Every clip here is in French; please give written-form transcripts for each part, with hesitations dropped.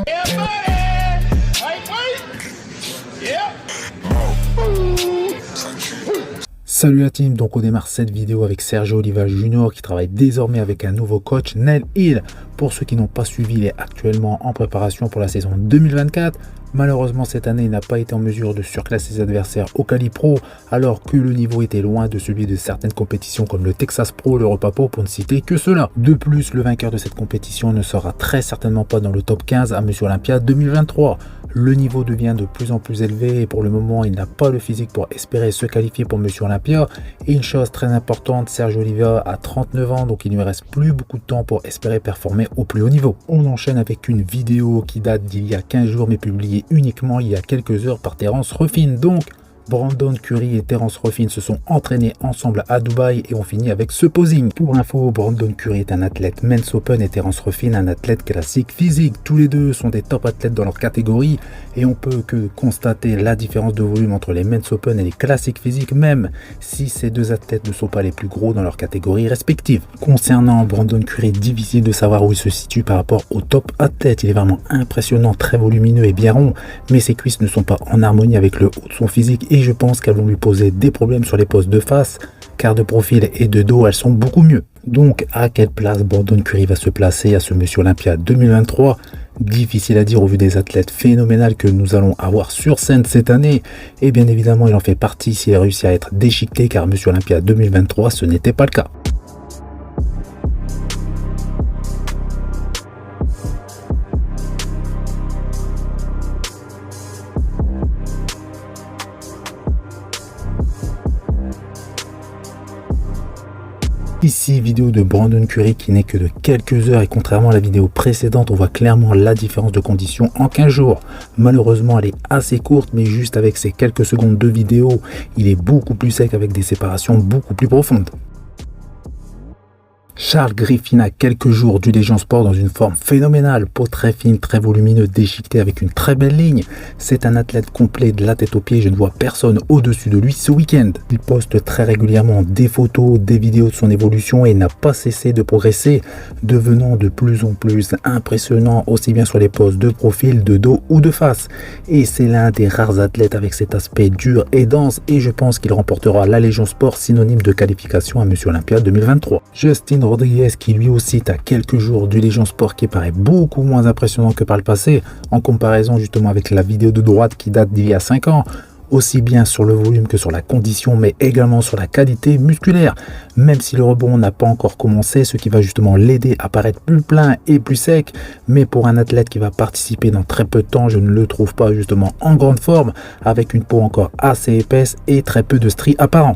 Yeah, buddy. Wait. Yeah. Salut la team, donc on démarre cette vidéo avec Sergio Oliva Jr. qui travaille désormais avec un nouveau coach, Neil Hill. Pour ceux qui n'ont pas suivi, il est actuellement en préparation pour la saison 2024. Malheureusement cette année, il n'a pas été en mesure de surclasser ses adversaires au Cali Pro, alors que le niveau était loin de celui de certaines compétitions comme le Texas Pro, l'Europa Pro, pour ne citer que cela. De plus, le vainqueur de cette compétition ne sera très certainement pas dans le top 15 à Monsieur Olympia 2023. Le niveau devient de plus en plus élevé et pour le moment, il n'a pas le physique pour espérer se qualifier pour Monsieur Olympia. Et une chose très importante, Sergio Oliva a 39 ans, donc il ne lui reste plus beaucoup de temps pour espérer performer au plus haut niveau. On enchaîne avec une vidéo qui date d'il y a 15 jours mais publiée uniquement il y a quelques heures par Terence Ruffin. Donc, Brandon Curry et Terence Ruffin se sont entraînés ensemble à Dubaï et ont fini avec ce posing. Pour info, Brandon Curry est un athlète Men's Open et Terence Ruffin un athlète classique physique. Tous les deux sont des top athlètes dans leur catégorie et on peut que constater la différence de volume entre les Men's Open et les classiques physiques, même si ces deux athlètes ne sont pas les plus gros dans leur catégorie respective. Concernant Brandon Curry, difficile de savoir où il se situe par rapport au top athlète. Il est vraiment impressionnant, très volumineux et bien rond, mais ses cuisses ne sont pas en harmonie avec le haut de son physique et je pense qu'elles vont lui poser des problèmes sur les postes de face, car de profil et de dos, elles sont beaucoup mieux. Donc, à quelle place Brandon Curry va se placer à ce Monsieur Olympia 2023 ? Difficile à dire au vu des athlètes phénoménales que nous allons avoir sur scène cette année. Et bien évidemment, il en fait partie s'il a réussi à être déchiqueté, car Monsieur Olympia 2023, ce n'était pas le cas. Ici, vidéo de Brandon Curry qui n'est que de quelques heures et contrairement à la vidéo précédente, on voit clairement la différence de conditions en 15 jours. Malheureusement, elle est assez courte, mais juste avec ces quelques secondes de vidéo, il est beaucoup plus sec avec des séparations beaucoup plus profondes. Charles Griffin a quelques jours du Légion Sport dans une forme phénoménale, peau très fine, très volumineuse, déchiquetée avec une très belle ligne. C'est un athlète complet de la tête aux pieds, je ne vois personne au-dessus de lui ce week-end. Il poste très régulièrement des photos, des vidéos de son évolution et n'a pas cessé de progresser, devenant de plus en plus impressionnant aussi bien sur les poses de profil, de dos ou de face. Et c'est l'un des rares athlètes avec cet aspect dur et dense et je pense qu'il remportera la Légion Sport, synonyme de qualification à Monsieur Olympia 2023. Justin Rodriguez qui lui aussi est à quelques jours du Légion Sport qui paraît beaucoup moins impressionnant que par le passé en comparaison justement avec la vidéo de droite qui date d'il y a 5 ans, aussi bien sur le volume que sur la condition mais également sur la qualité musculaire, même si le rebond n'a pas encore commencé, ce qui va justement l'aider à paraître plus plein et plus sec, mais pour un athlète qui va participer dans très peu de temps, je ne le trouve pas justement en grande forme avec une peau encore assez épaisse et très peu de stries apparents.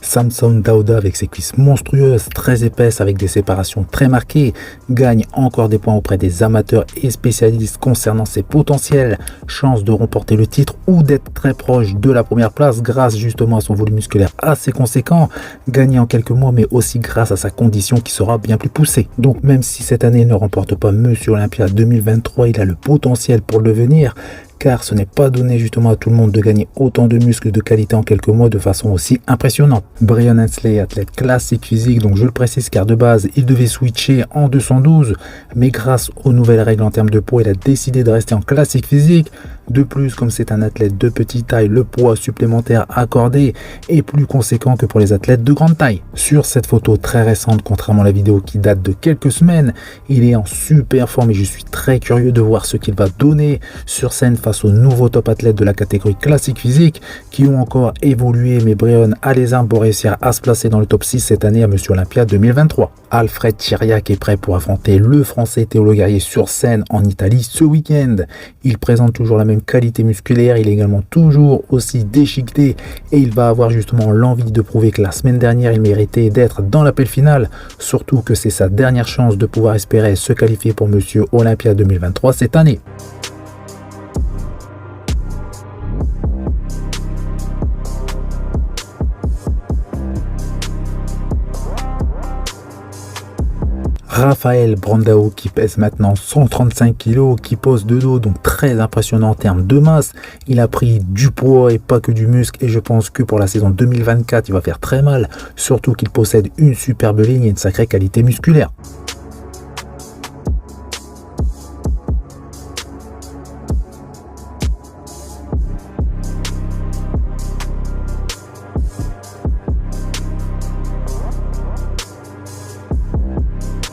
Samson Dauda avec ses cuisses monstrueuses, très épaisses avec des séparations très marquées, gagne encore des points auprès des amateurs et spécialistes concernant ses potentiels chances de remporter le titre ou d'être très proche de la première place grâce justement à son volume musculaire assez conséquent, gagné en quelques mois mais aussi grâce à sa condition qui sera bien plus poussée. Donc même si cette année il ne remporte pas Monsieur Olympia 2023, il a le potentiel pour le devenir, car ce n'est pas donné justement à tout le monde de gagner autant de muscles de qualité en quelques mois de façon aussi impressionnante. Brian Hensley, athlète classique physique, donc je le précise car de base il devait switcher en 212, mais grâce aux nouvelles règles en termes de poids, il a décidé de rester en classique physique. De plus, comme c'est un athlète de petite taille, le poids supplémentaire accordé est plus conséquent que pour les athlètes de grande taille. Sur cette photo très récente, contrairement à la vidéo qui date de quelques semaines, il est en super forme et je suis très curieux de voir ce qu'il va donner sur scène face aux nouveaux top athlètes de la catégorie classique physique qui ont encore évolué, mais Brian a les armes pour réussir à se placer dans le top 6 cette année à Monsieur Olympia 2023. Alfred Chiriac est prêt pour affronter le français Théo Le Guerrier sur scène en Italie ce week-end. Il présente toujours la même qualité musculaire, il est également toujours aussi déchiqueté et il va avoir justement l'envie de prouver que la semaine dernière il méritait d'être dans l'appel final, surtout que c'est sa dernière chance de pouvoir espérer se qualifier pour Monsieur Olympia 2023 cette année. Raphaël Brandao qui pèse maintenant 135 kg, qui pose de dos, donc très impressionnant en termes de masse. Il a pris du poids et pas que du muscle et je pense que pour la saison 2024 il va faire très mal, surtout qu'il possède une superbe ligne et une sacrée qualité musculaire.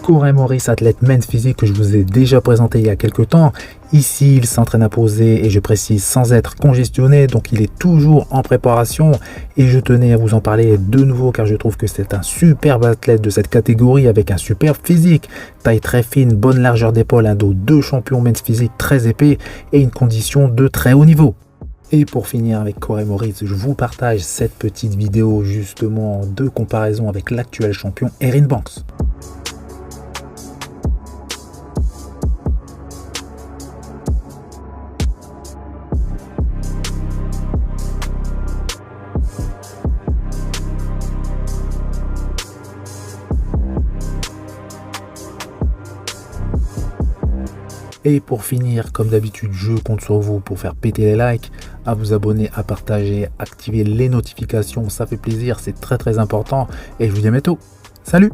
Corey Morris, athlète men's physique que je vous ai déjà présenté il y a quelques temps. Ici, il s'entraîne à poser et je précise sans être congestionné, donc il est toujours en préparation et je tenais à vous en parler de nouveau car je trouve que c'est un superbe athlète de cette catégorie avec un superbe physique, taille très fine, bonne largeur d'épaule, un dos de champion men's physique très épais et une condition de très haut niveau. Et pour finir avec Corey Morris, je vous partage cette petite vidéo justement de comparaison avec l'actuel champion Erin Banks. Et pour finir, comme d'habitude, je compte sur vous pour faire péter les likes, à vous abonner, à partager, activer les notifications, ça fait plaisir, c'est très important. Et je vous dis à bientôt. Salut!